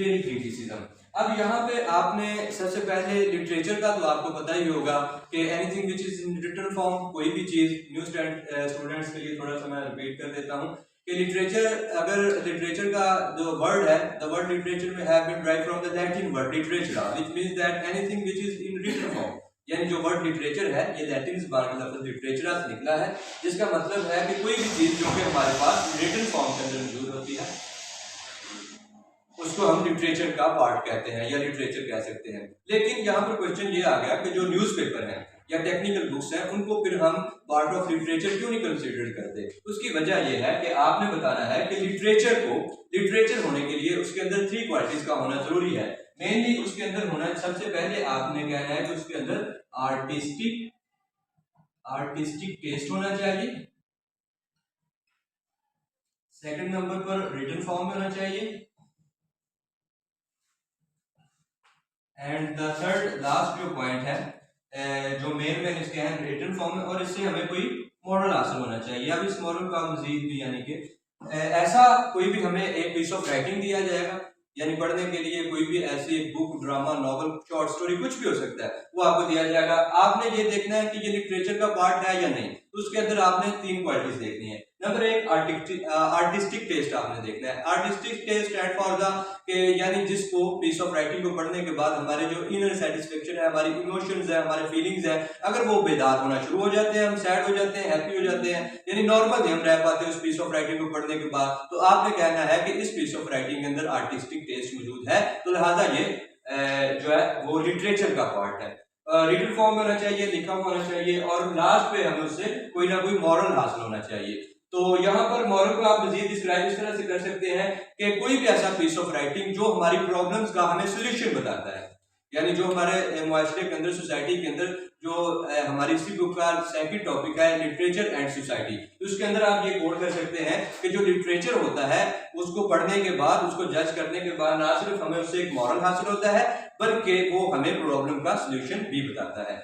Literary criticism. अब यहाँ पे आपने सबसे पहले लिटरेचर का तो आपको पता ही होगा कि anything which is in written form, कोई भी चीज, न्यू स्टूडेंट्स के लिए थोड़ा सा मैं रिपीट कर देता हूँ कि लिटरेचर, अगर लिटरेचर का जो वर्ड है, द वर्ड लिटरेचर में have been derived from the Latin word literature which means that anything which is in written form. यानी जो वर्ड लिटरेचर है ये लैटिन जबान का लफ्ज लिटरेचर से निकला है, जिसका मतलब है कि कोई भी चीज जो कि हमारे पास रिटन फॉर्म के अंदर मौजूद होती है उसको हम लिटरेचर का पार्ट कहते हैं या लिटरेचर कह सकते हैं। लेकिन यहाँ पर क्वेश्चन ये आ गया कि जो न्यूज़पेपर है या टेक्निकल बुक्स हैं उनको फिर हम पार्ट ऑफ लिटरेचर क्यों नहीं कंसीडर करते। उसकी वजह यह है कि आपने बताना है कि लिटरेचर को लिटरेचर होने के लिए उसके अंदर 3 क्वालिटीज का होना जरूरी है। मेनली उसके अंदर होना, सबसे पहले आपने कहना है कि उसके अंदर आर्टिस्टिक टेस्ट होना चाहिए। सेकंड नंबर पर रिटन फॉर्म में होना चाहिए, एंड द थर्ड लास्ट जो पॉइंट है जो मेन में इसके हैं रिटन फॉर्म में, और इससे हमें कोई मॉरल हासिल होना चाहिए। अब इस मॉरल का मजीद भी यानी कि ऐसा कोई भी हमें एक पीस ऑफ राइटिंग दिया जाएगा, यानी पढ़ने के लिए कोई भी ऐसी book, drama, novel, short story, कुछ भी हो सकता है, वो आपको दिया जाएगा। आपने ये देखना है कि ये लिटरेचर का पार्ट है या नहीं, तो उसके अंदर आपने 3 क्वालिटीज देखनी है। नंबर 1 आर्टिस्टिक टेस्ट आपने देखना है। Artistic test stand for the यानी जिसको पीस ऑफ राइटिंग को पढ़ने के बाद हमारे जो इनर सेटिस्फेक्शन है, हमारी इमोशंस है, हमारे फीलिंग्स है, अगर वो बेदार होना शुरू हो जाते हैं, हम सैड हो जाते हैं, हैप्पी हो जाते हैं, यानी नॉर्मल नहीं हम रह पाते उस पीस ऑफ राइटिंग को पढ़ने के बाद, तो आपने कहना है कि इस पीस ऑफ राइटिंग के अंदर आर्टिस्टिक टेस्ट मौजूद है, तो लिहाजा ये जो है वो लिटरेचर का पार्ट है। रिटन फॉर्म में होना चाहिए, लिखा हुआ होना चाहिए, और लास्ट पे हमें उससे कोई ना कोई मॉरल हासिल होना चाहिए। तो यहाँ पर मॉरल को आप मजीद डिस्क्राइब इस तरह से कर सकते हैं कि कोई भी ऐसा पीस ऑफ राइटिंग जो हमारी प्रॉब्लम्स का हमें सोल्यूशन बताता है, यानी जो हमारे मुआशरे के अंदर, सोसाइटी के अंदर जो हमारी इसी बुक का सेकंड टॉपिक है लिटरेचर एंड सोसाइटी, तो उसके अंदर आप ये कोट कर सकते हैं कि जो लिटरेचर होता है उसको पढ़ने के बाद, उसको जज करने के बाद ना सिर्फ हमें उससे एक मॉरल हासिल होता है, बल्कि वो हमें प्रॉब्लम का सोल्यूशन भी बताता है।